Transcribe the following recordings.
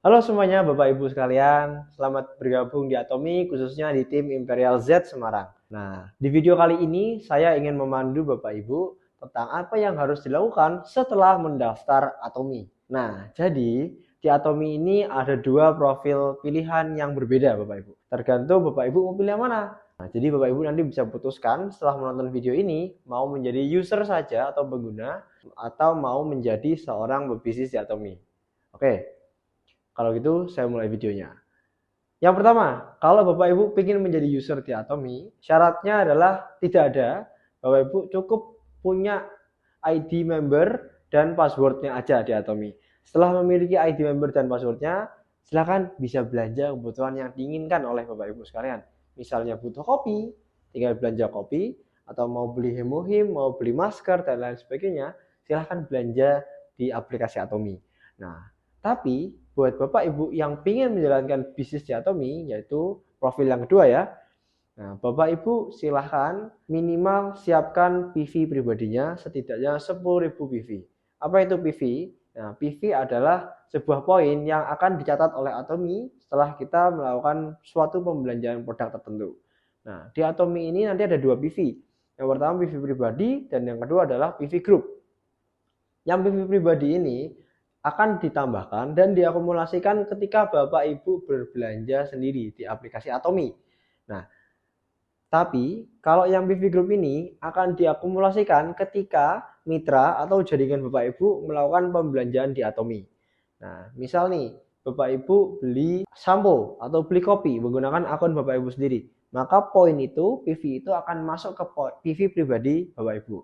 Halo semuanya Bapak Ibu sekalian, selamat bergabung di Atomi khususnya di tim Imperial Z Semarang. Nah, di video kali ini saya ingin memandu Bapak Ibu tentang apa yang harus dilakukan setelah mendaftar Atomi. Nah, jadi di Atomi ini ada dua profil pilihan yang berbeda Bapak Ibu. Tergantung Bapak Ibu mau pilih yang mana. Nah, jadi Bapak Ibu nanti bisa putuskan setelah menonton video ini mau menjadi user saja atau pengguna atau mau menjadi seorang pebisnis di Atomi. Oke. Kalau gitu saya mulai videonya. Yang pertama, kalau Bapak Ibu ingin menjadi user di Atomi, syaratnya adalah tidak ada. Bapak Ibu cukup punya ID member dan passwordnya aja di Atomi. Setelah memiliki ID member dan passwordnya, silakan bisa belanja kebutuhan yang diinginkan oleh Bapak Ibu sekalian. Misalnya butuh kopi, tinggal belanja kopi, atau mau beli hemohim, mau beli masker, dan lain sebagainya, silahkan belanja di aplikasi Atomi. Nah, tapi buat Bapak Ibu yang ingin menjalankan bisnis di Atomi, yaitu profil yang kedua ya. Nah, Bapak Ibu silahkan minimal siapkan PV pribadinya setidaknya 10.000 PV. Apa itu PV? Nah, PV adalah sebuah poin yang akan dicatat oleh Atomi setelah kita melakukan suatu pembelanjaan produk tertentu. Nah, di Atomi ini nanti ada dua PV. Yang pertama PV pribadi dan yang kedua adalah PV group. Yang PV pribadi ini akan ditambahkan dan diakumulasikan ketika Bapak Ibu berbelanja sendiri di aplikasi Atomi. Nah, tapi kalau yang PV Group ini akan diakumulasikan ketika mitra atau jaringan Bapak Ibu melakukan pembelanjaan di Atomi. Nah, misal nih Bapak Ibu beli sampo atau beli kopi menggunakan akun Bapak Ibu sendiri, maka poin itu PV itu akan masuk ke PV pribadi Bapak Ibu.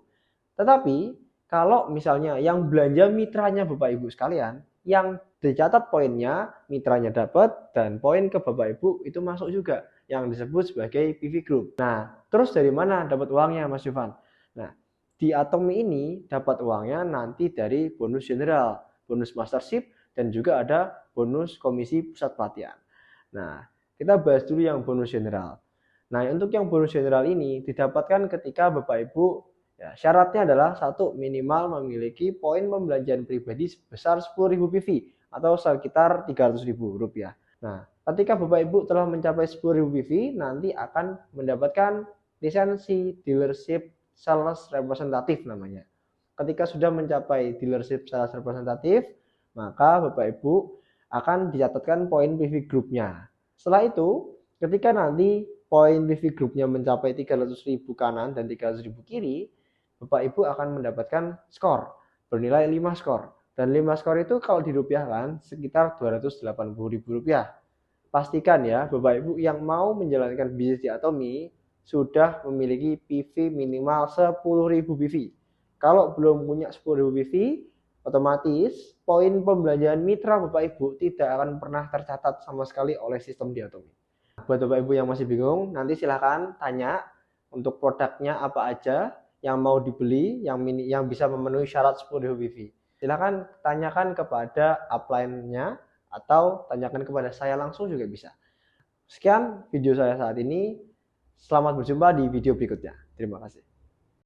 Tetapi kalau misalnya yang belanja mitranya Bapak Ibu sekalian, yang dicatat poinnya mitranya dapat dan poin ke Bapak Ibu itu masuk juga yang disebut sebagai PV Group. Nah, terus dari mana dapat uangnya Mas Yufan? Nah, di Atomi ini dapat uangnya nanti dari bonus general, bonus mastership, dan juga ada bonus komisi pusat pelatihan. Nah, kita bahas dulu yang bonus general. Nah, untuk yang bonus general ini didapatkan ketika Bapak Ibu, ya, syaratnya adalah satu, minimal memiliki poin pembelanjaan pribadi sebesar 10.000 PV atau sekitar 300.000 rupiah. Nah, ketika Bapak Ibu telah mencapai 10.000 PV, nanti akan mendapatkan lisensi dealership sales representatif namanya. Ketika sudah mencapai dealership sales representatif, maka Bapak Ibu akan dicatatkan poin PV grupnya. Setelah itu, ketika nanti poin PV grupnya mencapai 300.000 kanan dan 300.000 kiri, Bapak Ibu akan mendapatkan skor bernilai 5 skor. Dan 5 skor itu kalau dirupiahkan sekitar 280.000 rupiah. Pastikan ya Bapak Ibu yang mau menjalankan bisnis di Atomi sudah memiliki PV minimal 10.000 PV. Kalau belum punya 10.000 PV, otomatis poin pembelanjaan mitra Bapak Ibu tidak akan pernah tercatat sama sekali oleh sistem di Atomi. Buat Bapak Ibu yang masih bingung, nanti silahkan tanya untuk produknya apa aja yang mau dibeli, yang bisa memenuhi syarat 10.000 PV. Silahkan tanyakan kepada upline-nya atau tanyakan kepada saya langsung juga bisa. Sekian video saya saat ini. Selamat berjumpa di video berikutnya. Terima kasih.